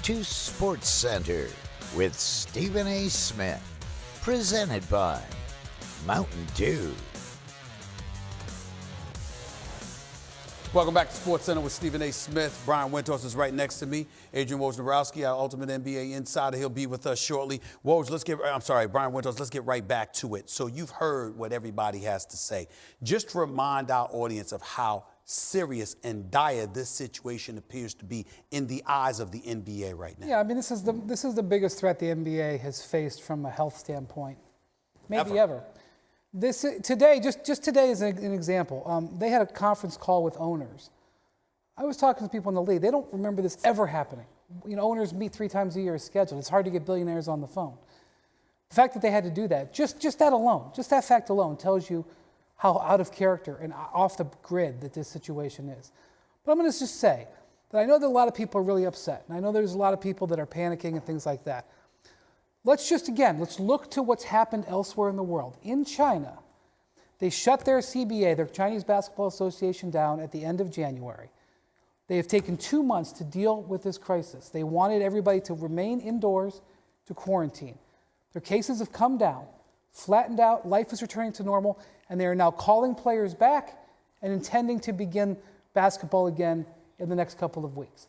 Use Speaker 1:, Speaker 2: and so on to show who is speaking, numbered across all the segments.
Speaker 1: to Sports Center with Stephen A. Smith. Presented by Mountain Dew.
Speaker 2: Welcome back to Sports Center with Stephen A. Smith. Brian Windhorst is right next to me. Adrian Wojnarowski, our ultimate NBA insider. He'll be with us shortly. Brian Windhorst, let's get right back to it. So you've heard what everybody has to say. Just to remind our audience of how serious and dire this situation appears to be in the eyes of the NBA right now.
Speaker 3: Yeah, I mean, this is the biggest threat the NBA has faced from a health standpoint, maybe ever. Today, just today as an example, they had a conference call with owners. I was talking to people in the league. They don't remember this ever happening. You know, owners meet 3 times a year as scheduled. It's hard to get billionaires on the phone. The fact that they had to do that, just that alone, just that fact alone tells you how out of character and off the grid that this situation is. But I'm going to just say that I know that a lot of people are really upset, and I know there's a lot of people that are panicking and things like that. Let's look to what's happened elsewhere in the world. In China, they shut their CBA, their Chinese Basketball Association, down at the end of January. They have taken 2 months to deal with this crisis. They wanted everybody to remain indoors, to quarantine. Their cases have come down, flattened out, life is returning to normal, and they are now calling players back and intending to begin basketball again in the next couple of weeks.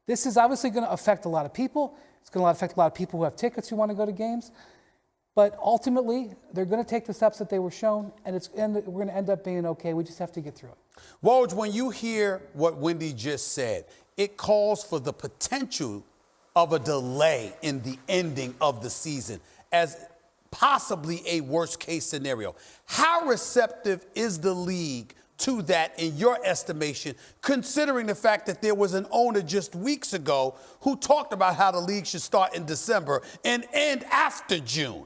Speaker 3: This is obviously going to affect a lot of people. It's going to affect a lot of people who have tickets who want to go to games. But ultimately, they're going to take the steps that they were shown, and we're going to end up being okay. We just have to get through it.
Speaker 2: Woj, when you hear what Wendy just said, it calls for the potential of a delay in the ending of the season as possibly a worst-case scenario. How receptive is the league to that, in your estimation, considering the fact that there was an owner just weeks ago who talked about how the league should start in December and end after June?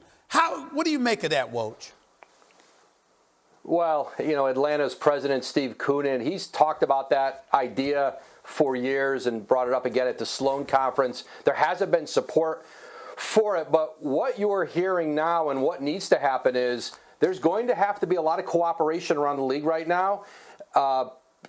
Speaker 2: What do you make of that, Woj?
Speaker 4: Well, you know, Atlanta's president, Steve Koonin, he's talked about that idea for years and brought it up again at the Sloan Conference. There hasn't been support for it, but what you're hearing now and what needs to happen is there's going to have to be a lot of cooperation around the league right now.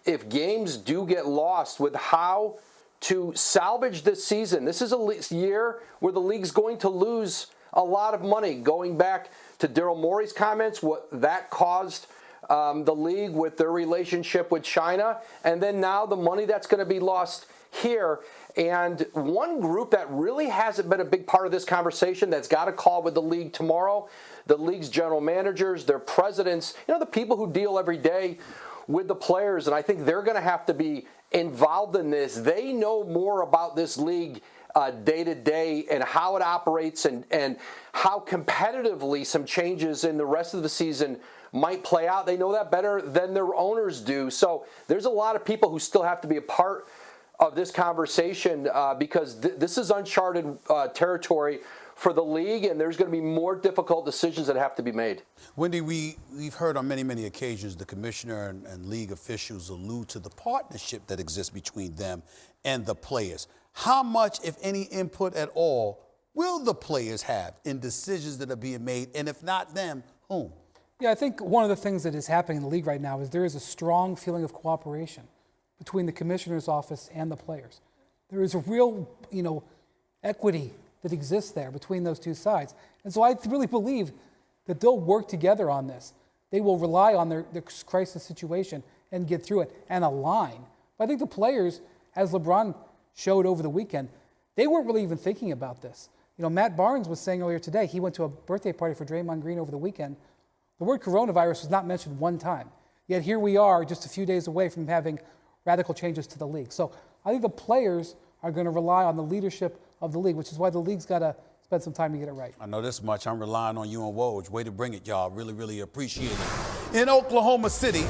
Speaker 4: If games do get lost with how to salvage this season, this is a year where the league's going to lose a lot of money. Going back to Daryl Morey's comments, what that caused the league with their relationship with China, and then now the money that's going to be lost here. And one group that really hasn't been a big part of this conversation that's got a call with the league tomorrow, the league's general managers, their presidents, you know, the people who deal every day with the players. And I think they're going to have to be involved in this. They know more about this league day to day and how it operates and how competitively some changes in the rest of the season might play out. They know that better than their owners do. So there's a lot of people who still have to be a part of this conversation because this is uncharted territory for the league, and there's going to be more difficult decisions that have to be made.
Speaker 2: Wendy, we've heard on many occasions the commissioner and league officials allude to the partnership that exists between them and the players. How much, if any, input at all will the players have in decisions that are being made? And if not them, whom?
Speaker 3: Yeah, I think one of the things that is happening in the league right now is there is a strong feeling of cooperation between the commissioner's office and the players. There is a real, equity that exists there between those two sides. And so I really believe that they'll work together on this. They will rely on their crisis situation and get through it and align. But I think the players, as LeBron showed over the weekend, they weren't really even thinking about this. Matt Barnes was saying earlier today, he went to a birthday party for Draymond Green over the weekend. The word coronavirus was not mentioned one time. Yet here we are just a few days away from having radical changes to the league. So I think the players are going to rely on the leadership of the league, which is why the league's got to spend some time to get it right.
Speaker 2: I know this much. I'm relying on you and Woj. Way to bring it, y'all. Really appreciate it. In Oklahoma City,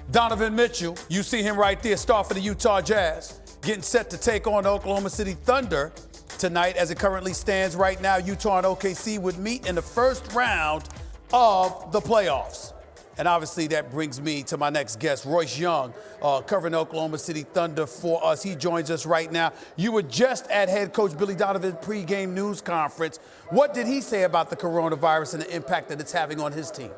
Speaker 2: Donovan Mitchell, you see him right there, star for the Utah Jazz, getting set to take on the Oklahoma City Thunder tonight. As it currently stands right now, Utah and OKC would meet in the first round of the playoffs. And obviously that brings me to my next guest, Royce Young, covering the Oklahoma City Thunder for us. He joins us right now. You were just at head coach Billy Donovan's pregame news conference. What did he say about the coronavirus and the impact that it's having on his team?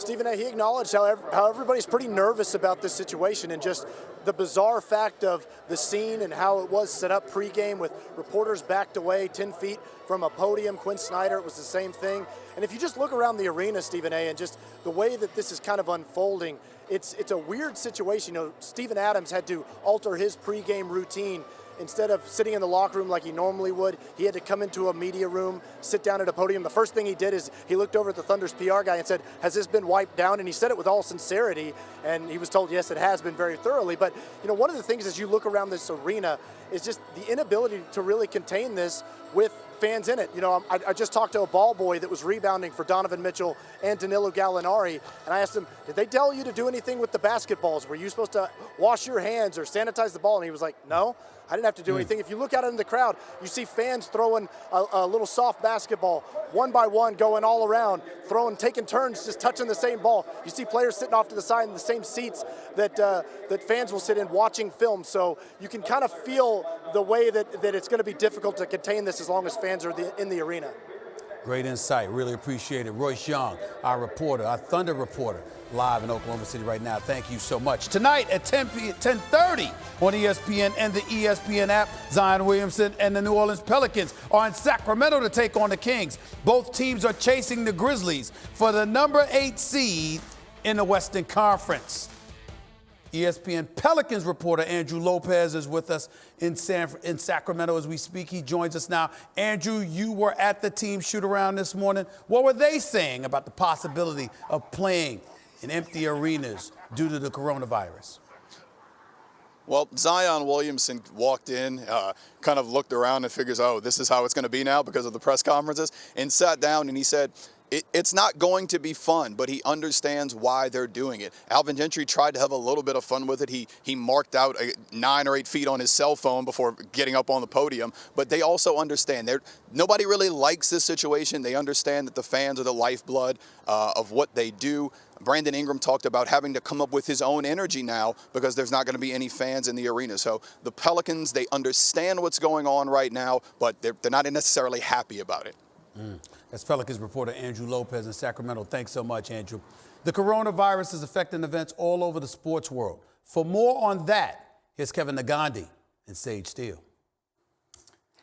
Speaker 5: Stephen A., he acknowledged how everybody's pretty nervous about this situation and just the bizarre fact of the scene and how it was set up pregame with reporters backed away 10 feet from a podium. Quinn Snyder, it was the same thing. And if you just look around the arena, Stephen A., and just the way that this is kind of unfolding, it's a weird situation. You know, Steven Adams had to alter his pregame routine. Instead of sitting in the locker room like he normally would, he had to come into a media room, sit down at a podium. The first thing he did is he looked over at the Thunder's PR guy and said, "Has this been wiped down?" And he said it with all sincerity, and he was told, yes, it has been very thoroughly. But, you know, one of the things as you look around this arena is just the inability to really contain this with fans in it. You know, I just talked to a ball boy that was rebounding for Donovan Mitchell and Danilo Gallinari, and I asked him, did they tell you to do anything with the basketballs? Were you supposed to wash your hands or sanitize the ball? And he was like, no, I didn't have to do anything. If you look out in the crowd, you see fans throwing a little soft basketball, one by one, going all around, taking turns just touching the same ball. You see players sitting off to the side in the same seats that fans will sit in watching film. So you can kind of feel the way that it's going to be difficult to contain this as long as fans are in the arena.
Speaker 2: Great insight. Really appreciate it. Royce Young, our reporter, our Thunder reporter, live in Oklahoma City right now. Thank you so much. Tonight at 10:30 on ESPN and the ESPN app, Zion Williamson and the New Orleans Pelicans are in Sacramento to take on the Kings. Both teams are chasing the Grizzlies for the number 8 seed in the Western Conference. ESPN Pelicans reporter Andrew Lopez is with us in Sacramento as we speak. He joins us now. Andrew, you were at the team shoot-around this morning. What were they saying about the possibility of playing in empty arenas due to the coronavirus?
Speaker 6: Well, Zion Williamson walked in, kind of looked around and figures, oh, this is how it's going to be now because of the press conferences, and sat down and he said, it's not going to be fun, but he understands why they're doing it. Alvin Gentry tried to have a little bit of fun with it. He marked out 9 or 8 feet on his cell phone before getting up on the podium, but they also understand. Nobody really likes this situation. They understand that the fans are the lifeblood of what they do. Brandon Ingram talked about having to come up with his own energy now because there's not going to be any fans in the arena. So the Pelicans, they understand what's going on right now, but they're not necessarily happy about it.
Speaker 2: That's Pelicans reporter Andrew Lopez in Sacramento. Thanks so much, Andrew. The coronavirus is affecting events all over the sports world. For more on that, here's Kevin Nagandi and Sage Steele.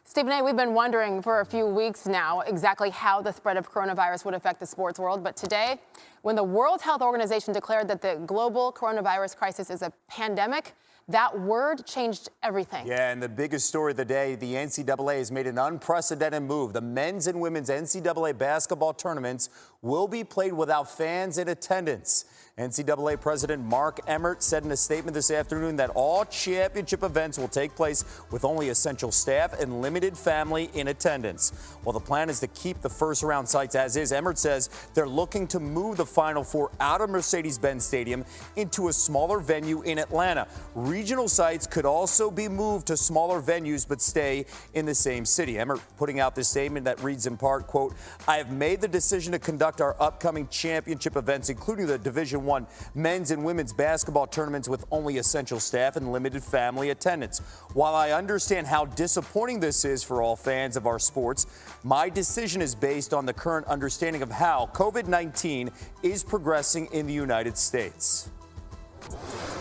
Speaker 7: Stephen A., we've been wondering for a few weeks now exactly how the spread of coronavirus would affect the sports world. But today, when the World Health Organization declared that the global coronavirus crisis is a pandemic, that word changed everything.
Speaker 8: Yeah, and the biggest story of the day, the NCAA has made an unprecedented move. The men's and women's NCAA basketball tournaments will be played without fans in attendance. NCAA President Mark Emmert said in a statement this afternoon that all championship events will take place with only essential staff and limited family in attendance. While the plan is to keep the first round sites as is, Emmert says they're looking to move the Final Four out of Mercedes-Benz Stadium into a smaller venue in Atlanta. Regional sites could also be moved to smaller venues but stay in the same city. Emmert putting out this statement that reads in part, quote, "I have made the decision to conduct our upcoming championship events, including the Division I men's and women's basketball tournaments with only essential staff and limited family attendance. While I understand how disappointing this is for all fans of our sports, my decision is based on the current understanding of how COVID-19 is progressing in the United States."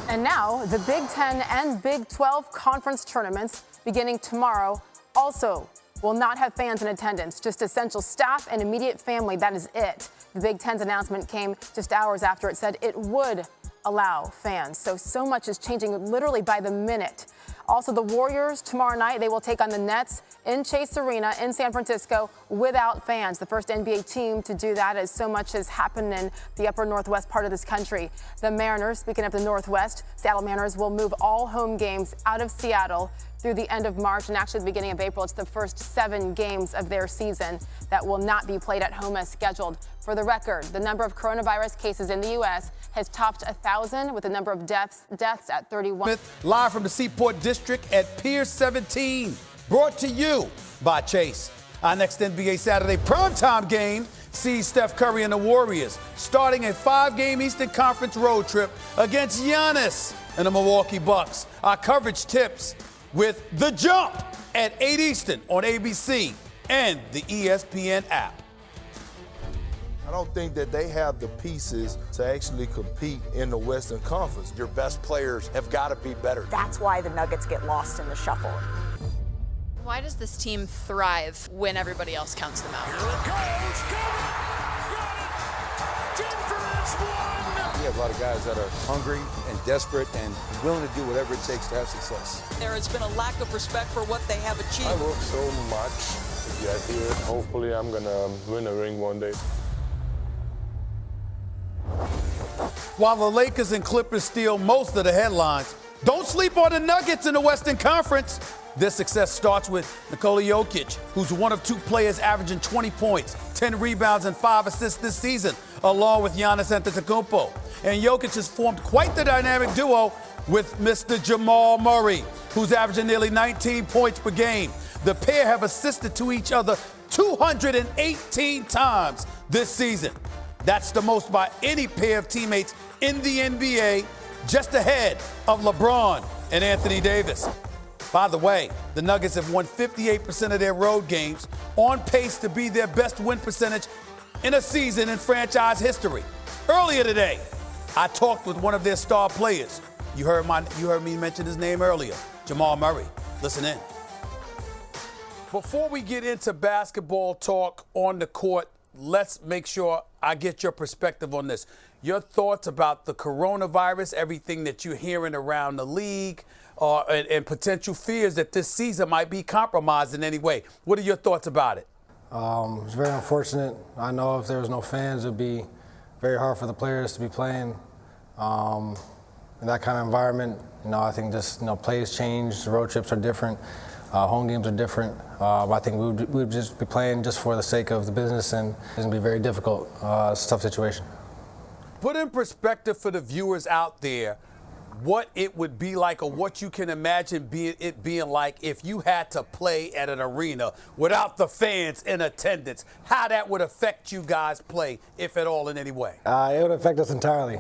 Speaker 7: And now, the Big Ten and Big 12 conference tournaments beginning tomorrow also will not have fans in attendance, just essential staff and immediate family. That is it. The Big Ten's announcement came just hours after it said it would allow fans. So much is changing literally by the minute. Also, the Warriors tomorrow night, they will take on the Nets in Chase Arena in San Francisco without fans. The first NBA team to do that, as so much has happened in the upper northwest part of this country. The Mariners, speaking of the Northwest, Seattle Mariners will move all home games out of Seattle through the end of March, and actually the beginning of April. It's the first 7 games of their season that will not be played at home as scheduled. For the record, the number of coronavirus cases in the U.S. has topped 1,000, with the number of deaths at 31.
Speaker 2: Live from the Seaport District at Pier 17, brought to you by Chase. Our next NBA Saturday primetime game sees Steph Curry and the Warriors starting a 5-game Eastern Conference road trip against Giannis and the Milwaukee Bucks. Our coverage tips with The Jump at 8 Eastern on ABC and the ESPN app.
Speaker 9: I don't think that they have the pieces to actually compete in the Western Conference.
Speaker 10: Your best players have got to be better.
Speaker 11: That's why the Nuggets get lost in the shuffle.
Speaker 12: Why does this team thrive when everybody else counts them out?
Speaker 13: Here it goes. Got it. Denver has won.
Speaker 14: We have a lot of guys that are hungry and desperate and willing to do whatever it takes to have success.
Speaker 15: There has been a lack of respect for what they have achieved.
Speaker 16: I worked so much to get here. Hopefully I'm going to win a ring one day.
Speaker 2: While the Lakers and Clippers steal most of the headlines, don't sleep on the Nuggets in the Western Conference. Their success starts with Nikola Jokic, who's one of two players averaging 20 points, 10 rebounds, and 5 assists this season, along with Giannis Antetokounmpo. And Jokic has formed quite the dynamic duo with Mr. Jamal Murray, who's averaging nearly 19 points per game. The pair have assisted to each other 218 times this season. That's the most by any pair of teammates in the NBA, just ahead of LeBron and Anthony Davis. By the way, the Nuggets have won 58% of their road games, on pace to be their best win percentage in a season in franchise history. Earlier today, I talked with one of their star players. You heard me mention his name earlier, Jamal Murray. Listen in. Before we get into basketball talk on the court, let's make sure I get your perspective on this. Your thoughts about the coronavirus, everything that you're hearing around the league, and potential fears that this season might be compromised in any way. What are your thoughts about it?
Speaker 17: It's very unfortunate. I know if there was no fans, it would be very hard for the players to be playing in that kind of environment. I think just plays change. The road trips are different. Home games are different. I think we would just be playing just for the sake of the business, and it's going to be very difficult. It's a tough situation.
Speaker 2: Put in perspective for the viewers out there what it would be like, or what you can imagine it being like if you had to play at an arena without the fans in attendance, how that would affect you guys play, if at all, in any way.
Speaker 17: It would affect us entirely.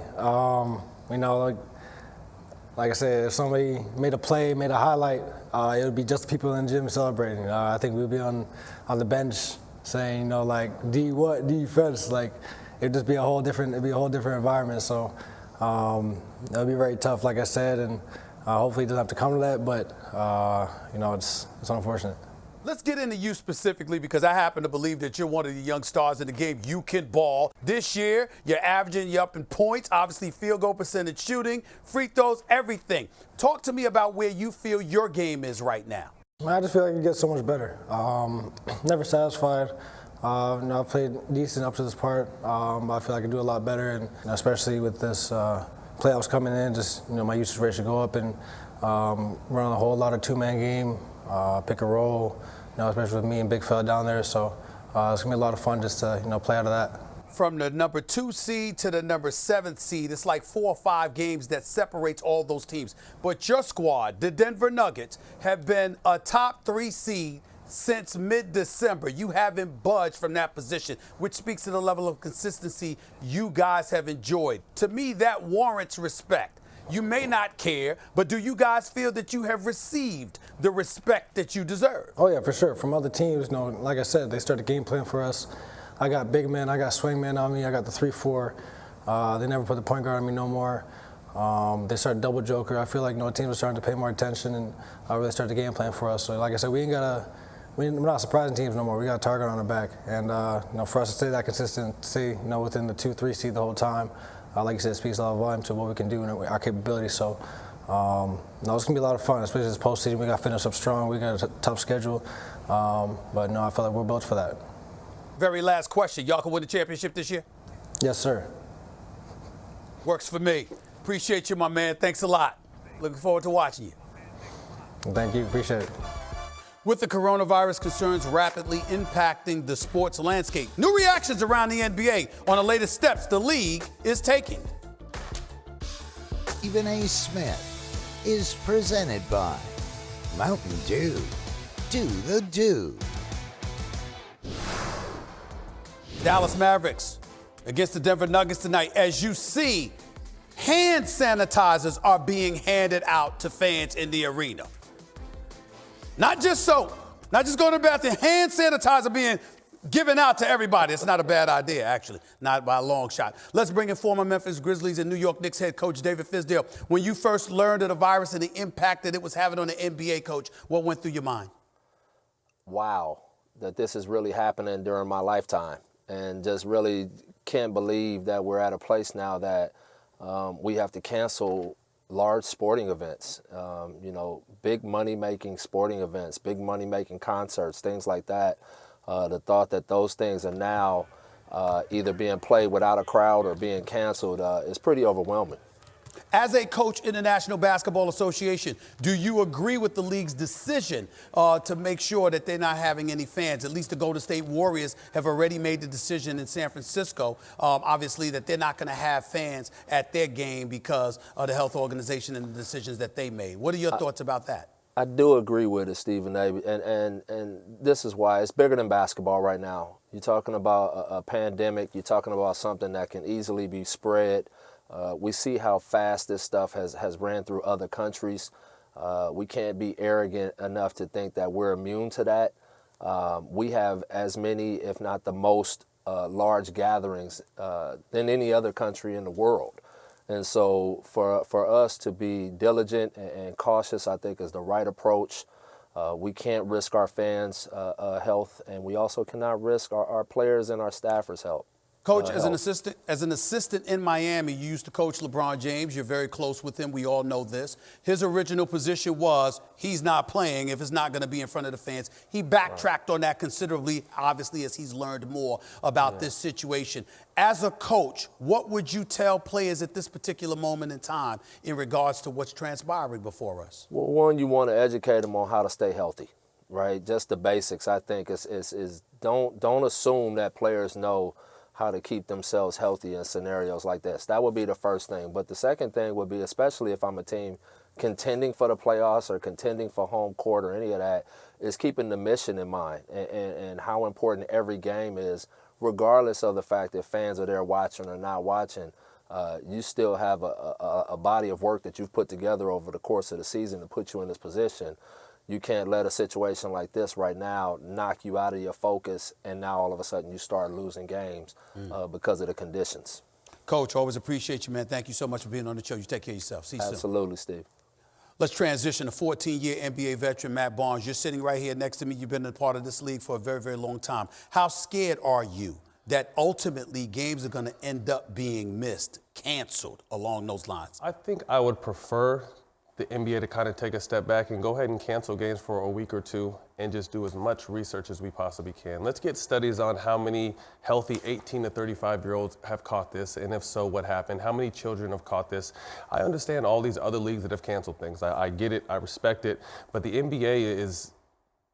Speaker 17: Like I said, if somebody made a play, made a highlight, it would be just people in the gym celebrating. I think we'd be on the bench saying, D what, defense. It would just be a whole different environment. So it would be very tough, like I said, and hopefully it doesn't have to come to that, but it's unfortunate.
Speaker 2: Let's get into you specifically, because I happen to believe that you're one of the young stars in the game. You can ball. This year, you're up in points, obviously field goal percentage, shooting, free throws, everything. Talk to me about where you feel your game is right now.
Speaker 17: I just feel like it gets so much better. Never satisfied. I've played decent up to this part, but I feel like I can do a lot better, and especially with this playoffs coming in, just my usage rate should go up, and run a whole lot of two-man game, pick a roll, especially with me and Big Fella down there. So it's gonna be a lot of fun just to play out of that.
Speaker 2: From the number 2 seed to the number 7th seed, it's like 4 or 5 games that separates all those teams. But your squad, the Denver Nuggets, have been a top 3 seed since mid-December. You haven't budged from that position, which speaks to the level of consistency you guys have enjoyed. To me, that warrants respect. You may not care, but do you guys feel that you have received the respect that you deserve?
Speaker 17: Oh, yeah, for sure. From other teams, like I said, they started game plan for us. I got big men, I got swing men on me, I got the 3-4. They never put the point guard on me no more. They started double joker. I feel like teams are starting to pay more attention and really start the game plan for us. So like I said, we're not surprising teams no more. We got a target on our back. And for us to stay that consistency, within the 2-3 seed the whole time, like you said, it speaks a lot of volume to what we can do and our capabilities. So it's going to be a lot of fun, especially this postseason. We got to finish up strong. We got a tough schedule. But I feel like we're built for that.
Speaker 2: Very last question. Y'all can win the championship this year?
Speaker 17: Yes, sir.
Speaker 2: Works for me. Appreciate you, my man. Thanks a lot. Looking forward to watching you.
Speaker 17: Thank you. Appreciate it.
Speaker 2: With the coronavirus concerns rapidly impacting the sports landscape, new reactions around the NBA on the latest steps the league is taking.
Speaker 1: Stephen A. Smith is presented by Mountain Dew. Do the do.
Speaker 2: Dallas Mavericks against the Denver Nuggets tonight. As you see, hand sanitizers are being handed out to fans in the arena. Not just soap, not just going to the bathroom, hand sanitizer being Giving out to everybody, it's not a bad idea, actually, not by a long shot. Let's bring in former Memphis Grizzlies and New York Knicks head coach David Fizdale. When you first learned of the virus and the impact that it was having on the NBA, coach, what went through your mind?
Speaker 18: Wow, that this is really happening during my lifetime, and just really can't believe that we're at a place now that we have to cancel large sporting events, big money-making sporting events, big money-making concerts, things like that. The thought that those things are now either being played without a crowd or being canceled is pretty overwhelming.
Speaker 2: As a coach in the National Basketball Association, do you agree with the league's decision to make sure that they're not having any fans? At least the Golden State Warriors have already made the decision in San Francisco, obviously, that they're not going to have fans at their game because of the health organization and the decisions that they made. What are your thoughts about that?
Speaker 18: I do agree with it, Stephen A. And this is why it's bigger than basketball right now. You're talking about a pandemic. You're talking about something that can easily be spread. We see how fast this stuff has ran through other countries. We can't be arrogant enough to think that we're immune to that. We have as many, if not the most, large gatherings than any other country in the world. And so for us to be diligent and cautious, I think, is the right approach. We can't risk our fans' health, and we also cannot risk our players and our staffers' health.
Speaker 2: Coach, as an assistant in Miami, you used to coach LeBron James. You're very close with him. We all know this. His original position was he's not playing if it's not going to be in front of the fans. He backtracked on that considerably, obviously, as he's learned more about this situation. As a coach, what would you tell players at this particular moment in time in regards to what's transpiring before us?
Speaker 18: Well, one, you want to educate them on how to stay healthy, right? Just the basics, I think, is don't assume that players know how to keep themselves healthy in scenarios like this. That would be the first thing. But the second thing would be, especially if I'm a team contending for the playoffs or contending for home court or any of that, is keeping the mission in mind and how important every game is, regardless of the fact that fans are there watching or not watching. You still have a body of work that you've put together over the course of the season to put you in this position. You can't let a situation like this right now knock you out of your focus, and now all of a sudden you start losing games because of the conditions.
Speaker 2: Coach, always appreciate you, man. Thank you so much for being on the show. You take care of yourself. See you soon.
Speaker 18: Absolutely, Steve.
Speaker 2: Let's transition to 14-year NBA veteran Matt Barnes. You're sitting right here next to me. You've been a part of this league for a very, very long time. How scared are you that ultimately games are going to end up being missed, canceled along those lines?
Speaker 16: I think I would prefer the NBA to kind of take a step back and go ahead and cancel games for a week or two and just do as much research as we possibly can. Let's get studies on how many healthy 18 to 35-year-olds have caught this, and if so, what happened? How many children have caught this? I understand all these other leagues that have canceled things. I get it, I respect it, but the NBA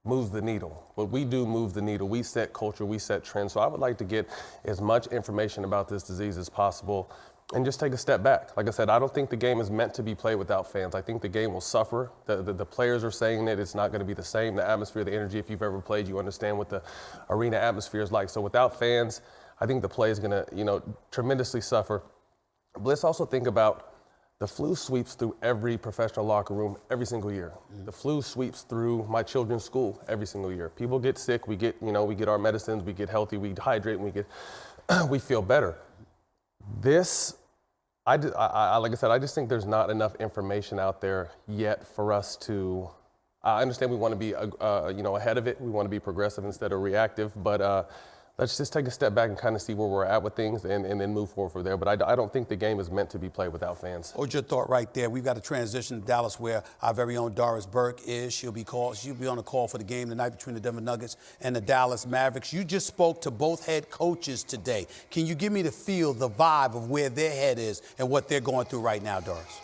Speaker 16: moves the needle. What we do moves the needle. We set culture, we set trends. So I would like to get as much information about this disease as possible and just take a step back. Like I said, I don't think the game is meant to be played without fans. I think the game will suffer. The players are saying that it's not going to be the same. The atmosphere, the energy, if you've ever played, you understand what the arena atmosphere is like. So without fans, I think the play is going to, tremendously suffer. But let's also think about the flu sweeps through every professional locker room every single year. The flu sweeps through my children's school every single year. People get sick, we get our medicines, we get healthy, we hydrate, and we feel better. This, like I said, I just think there's not enough information out there yet for us to. I understand we want to be, ahead of it. We want to be progressive instead of reactive. But let's just take a step back and kind of see where we're at with things and then move forward from there. But I don't think the game is meant to be played without fans.
Speaker 2: Hold your thought right there. We've got to transition to Dallas, where our very own Doris Burke is. She'll be on a call for the game tonight between the Denver Nuggets and the Dallas Mavericks. You just spoke to both head coaches today. Can you give me the feel, the vibe of where their head is and what they're going through right now, Doris?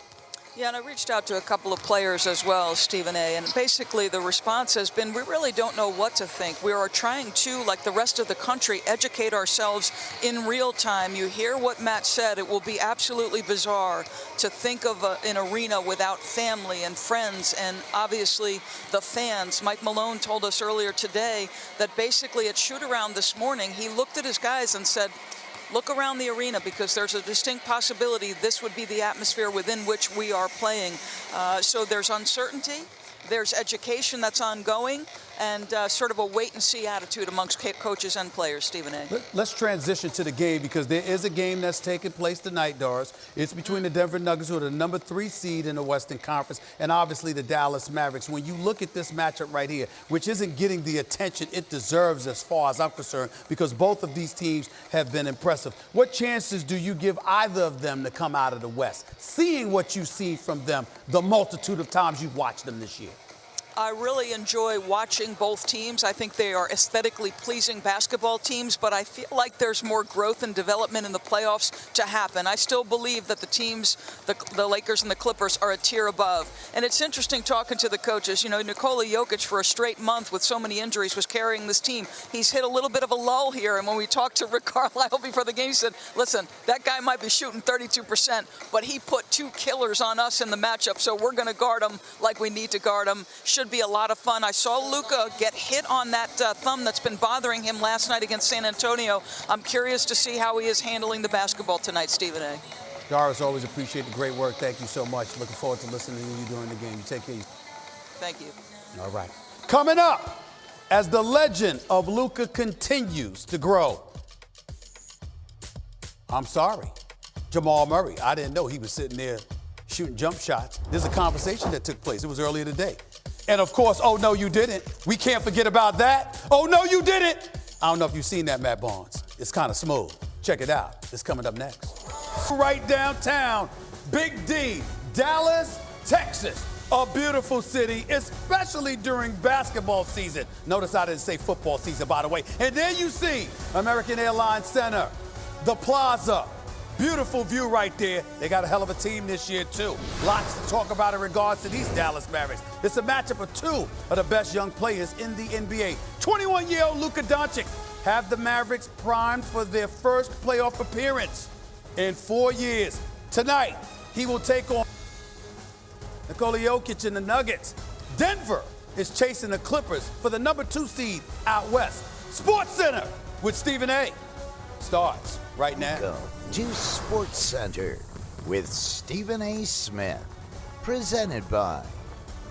Speaker 15: Yeah, and I reached out to a couple of players as well, Stephen A., and basically the response has been, we really don't know what to think. We are trying to, like the rest of the country, educate ourselves in real time. You hear what Matt said. It will be absolutely bizarre to think of an arena without family and friends and obviously the fans. Mike Malone told us earlier today that basically at shoot-around this morning, he looked at his guys and said, look around the arena because there's a distinct possibility this would be the atmosphere within which we are playing. So there's uncertainty, there's education that's ongoing, and sort of a wait-and-see attitude amongst coaches and players, Stephen A.
Speaker 2: Let's transition to the game, because there is a game that's taking place tonight, Doris. It's between the Denver Nuggets, who are the number 3 seed in the Western Conference, and obviously the Dallas Mavericks. When you look at this matchup right here, which isn't getting the attention it deserves as far as I'm concerned, because both of these teams have been impressive, what chances do you give either of them to come out of the West, seeing what you've seen from them the multitude of times you've watched them this year?
Speaker 15: I really enjoy watching both teams. I think they are aesthetically pleasing basketball teams, but I feel like there's more growth and development in the playoffs to happen. I still believe that the teams, the Lakers and the Clippers, are a tier above. And it's interesting talking to the coaches. You know, Nikola Jokic, for a straight month with so many injuries, was carrying this team. He's hit a little bit of a lull here, and when we talked to Rick Carlisle before the game, he said, listen, that guy might be shooting 32%, but he put 2 killers on us in the matchup, so we're going to guard him like we need to guard him. Should be a lot of fun. I saw Luka get hit on that thumb that's been bothering him last night against San Antonio. I'm curious to see how he is handling the basketball tonight, Stephen A.
Speaker 2: Doris, always appreciate the great work. Thank you so much. Looking forward to listening to you during the game. You take care.
Speaker 15: Thank you.
Speaker 2: All right. Coming up, as the legend of Luka continues to grow. I'm sorry, Jamal Murray. I didn't know he was sitting there shooting jump shots. There's a conversation that took place. It was earlier today. And of course, oh no, you didn't. We can't forget about that. Oh no, you didn't. I don't know if you've seen that, Matt Barnes. It's kind of smooth. Check it out. It's coming up next. Right downtown, Big D, Dallas, Texas. A beautiful city, especially during basketball season. Notice I didn't say football season, by the way. And there you see American Airlines Center, the Plaza. Beautiful view right there. They got a hell of a team this year, too. Lots to talk about in regards to these Dallas Mavericks. It's a matchup of 2 of the best young players in the NBA. 21-year-old Luka Doncic have the Mavericks primed for their first playoff appearance in 4 years. Tonight, he will take on Nikola Jokic and the Nuggets. Denver is chasing the Clippers for the number 2 seed out west. Sports Center with Stephen A. starts right now.
Speaker 1: Welcome to Sports Center with Stephen A. Smith, presented by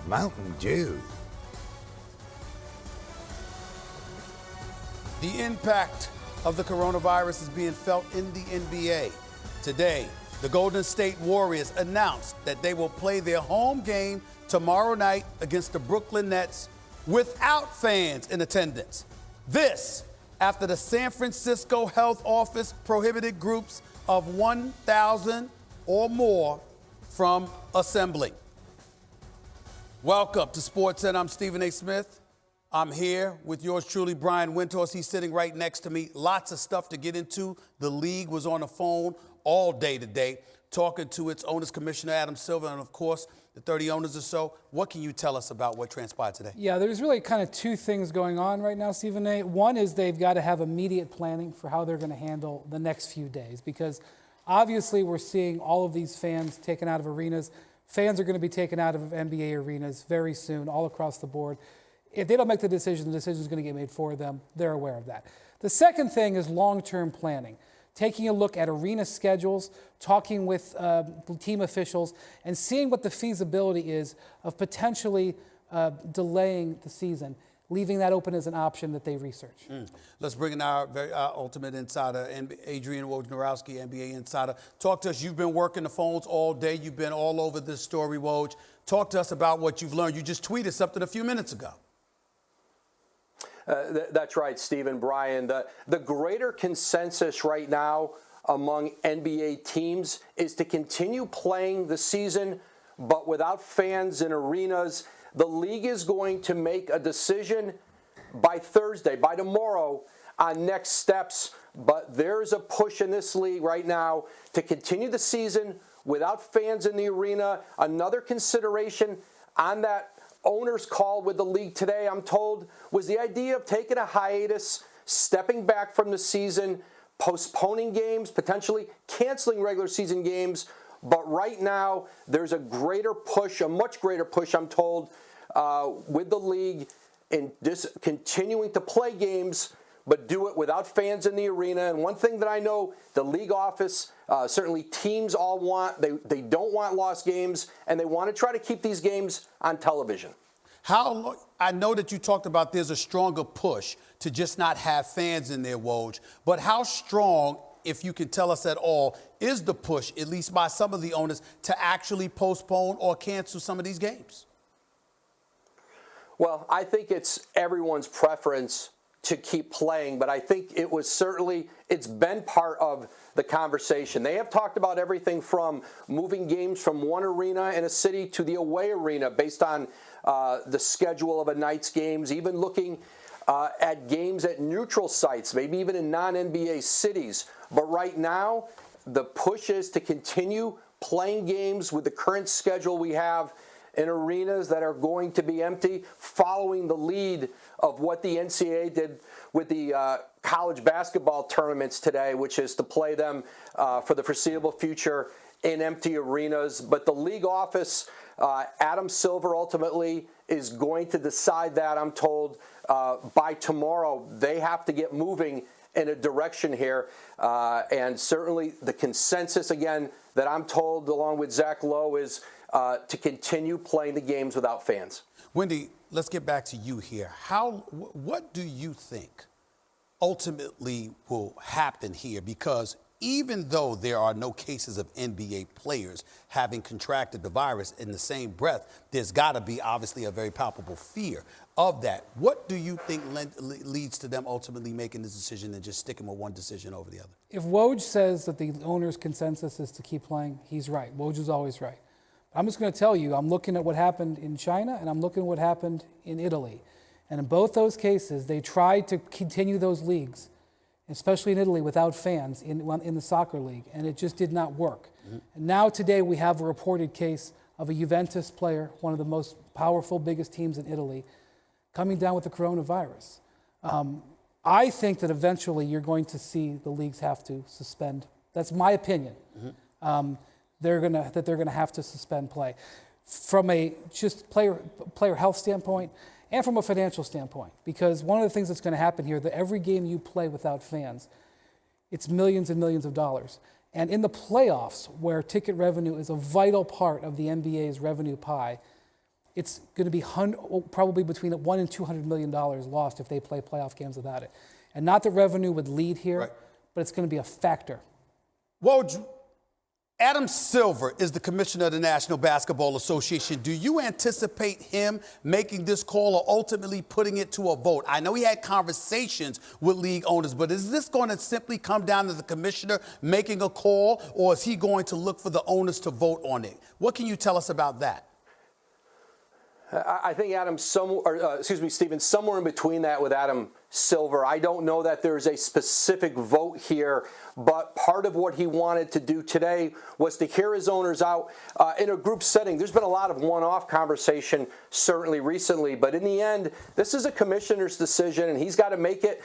Speaker 1: Mountain Dew.
Speaker 2: The impact of the coronavirus is being felt in the NBA. Today, the Golden State Warriors announced that they will play their home game tomorrow night against the Brooklyn Nets without fans in attendance. This after the San Francisco Health Office prohibited groups of 1,000 or more from assembling. Welcome to Sports Center. I'm Stephen A. Smith. I'm here with yours truly, Brian Windhorst. He's sitting right next to me. Lots of stuff to get into. The league was on the phone all day today, talking to its owners, Commissioner Adam Silver, and of course, the 30 owners or so. What can you tell us about what transpired today?
Speaker 3: Yeah, there's really kind of 2 things going on right now, Stephen A. One is they've got to have immediate planning for how they're going to handle the next few days, because obviously we're seeing all of these fans taken out of arenas. Fans are going to be taken out of NBA arenas very soon, all across the board. If they don't make the decision is going to get made for them. They're aware of that. The second thing is long-term planning. Taking a look at arena schedules, talking with team officials, and seeing what the feasibility is of potentially delaying the season, leaving that open as an option that they research.
Speaker 2: Let's bring in our ultimate insider, Adrian Wojnarowski, NBA insider. Talk to us. You've been working the phones all day. You've been all over this story, Woj. Talk to us about what you've learned. You just tweeted something a few minutes ago.
Speaker 4: That's right, Stephen, Brian. The greater consensus right now among NBA teams is to continue playing the season, but without fans in arenas. The league is going to make a decision by Thursday, by tomorrow, on next steps. But there's a push in this league right now to continue the season without fans in the arena. Another consideration on that owner's call with the league today, I'm told, was the idea of taking a hiatus, stepping back from the season, postponing games, potentially canceling regular season games. But right now, there's a greater push, a much greater push, I'm told, with the league in continuing to play games, but do it without fans in the arena. And one thing that I know the league office, certainly teams all want, they don't want lost games, and they want to try to keep these games on television.
Speaker 2: I know that you talked about there's a stronger push to just not have fans in there, Woj, but how strong, if you can tell us at all, is the push, at least by some of the owners, to actually postpone or cancel some of these games?
Speaker 4: Well, I think it's everyone's preference to keep playing, but I think it's been part of the conversation. They have talked about everything from moving games from one arena in a city to the away arena based on the schedule of a night's games, even looking at games at neutral sites, maybe even in non-NBA cities. But right now, the push is to continue playing games with the current schedule we have in arenas that are going to be empty, following the lead of what the NCAA did with the college basketball tournaments today, which is to play them for the foreseeable future in empty arenas. But the league office, Adam Silver ultimately is going to decide that, I'm told, by tomorrow. They have to get moving in a direction here. And certainly the consensus, again, that I'm told, along with Zach Lowe, is to continue playing the games without fans.
Speaker 2: Wendy, let's get back to you here. What do you think ultimately will happen here? Because even though there are no cases of NBA players having contracted the virus, in the same breath, there's got to be obviously a very palpable fear of that. What do you think leads to them ultimately making this decision and just sticking with one decision over the other?
Speaker 3: If Woj says that the owner's consensus is to keep playing, he's right. Woj is always right. I'm just going to tell you, I'm looking at what happened in China and I'm looking at what happened in Italy. And in both those cases, they tried to continue those leagues, especially in Italy, without fans in the soccer league, and it just did not work. Mm-hmm. And now today we have a reported case of a Juventus player, one of the most powerful, biggest teams in Italy, coming down with the coronavirus. I think that eventually you're going to see the leagues have to suspend. That's my opinion. Mm-hmm. They're gonna have to suspend play from a just player health standpoint and from a financial standpoint, because one of the things that's going to happen here, that every game you play without fans, it's millions and millions of dollars. And in the playoffs, where ticket revenue is a vital part of the NBA's revenue pie, it's going to be probably between $100 and $200 million lost if they play playoff games without it. And not that revenue would lead here, right, but it's going to be a factor.
Speaker 2: Woj, Adam Silver is the commissioner of the National Basketball Association. Do you anticipate him making this call or ultimately putting it to a vote? I know he had conversations with league owners, but is this going to simply come down to the commissioner making a call, or is he going to look for the owners to vote on it? What can you tell us about that?
Speaker 4: I think Stephen, somewhere in between that with Adam Silver. I don't know that there's a specific vote here, but part of what he wanted to do today was to hear his owners out in a group setting. There's been a lot of one-off conversation certainly recently, but in the end, this is a commissioner's decision, and he's got to make it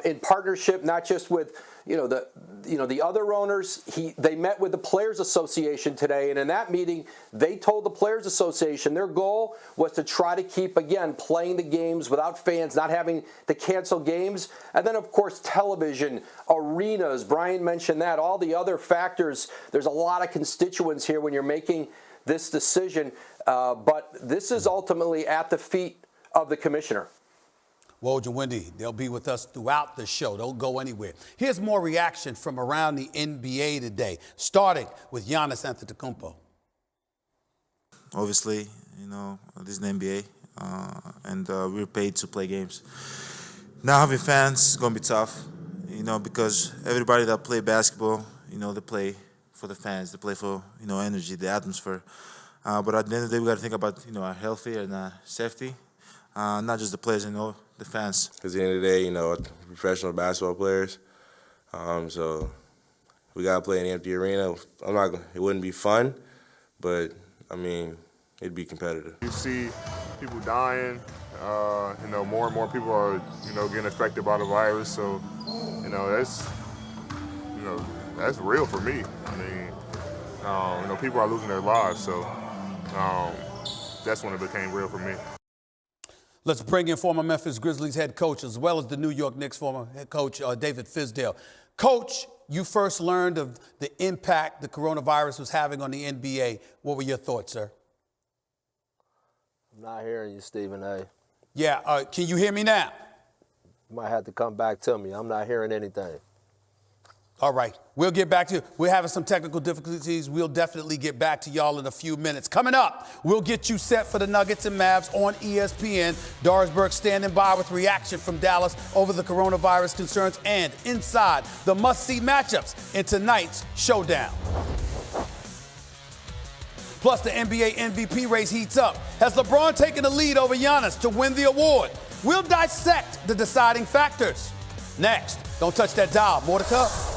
Speaker 4: in partnership, not just with the other owners. They met with the Players Association today, and in that meeting, they told the Players Association their goal was to try to keep, again, playing the games without fans, not having to cancel games. And then, of course, television, arenas, Brian mentioned that, all the other factors. There's a lot of constituents here when you're making this decision, but this is ultimately at the feet of the commissioner.
Speaker 2: Woj and Wendy, they'll be with us throughout the show. Don't go anywhere. Here's more reaction from around the NBA today, starting with Giannis Antetokounmpo.
Speaker 19: Obviously, this is the NBA, and we're paid to play games. Now having fans is going to be tough, because everybody that play basketball, they play for the fans. They play for, energy, the atmosphere. But at the end of the day, we got to think about, our health and safety, not just the players, the fans.
Speaker 20: Because at the end of the day, professional basketball players, so we got to play in an empty arena. It wouldn't be fun, but, it'd be competitive.
Speaker 21: You see people dying, more and more people are, getting affected by the virus, so, that's real for me. People are losing their lives, so that's when it became real for me.
Speaker 2: Let's bring in former Memphis Grizzlies head coach, as well as the New York Knicks former head coach, David Fizdale. Coach, you first learned of the impact the coronavirus was having on the NBA. What were your thoughts, sir?
Speaker 18: I'm not hearing you, Stephen A.
Speaker 2: Yeah, can you hear me now?
Speaker 18: You might have to come back to me. I'm not hearing anything.
Speaker 2: All right, we'll get back to you. We're having some technical difficulties. We'll definitely get back to y'all in a few minutes. Coming up, we'll get you set for the Nuggets and Mavs on ESPN. Darsberg standing by with reaction from Dallas over the coronavirus concerns and inside the must-see matchups in tonight's showdown. Plus, the NBA MVP race heats up. Has LeBron taken the lead over Giannis to win the award? We'll dissect the deciding factors. Next, don't touch that dial. More to come.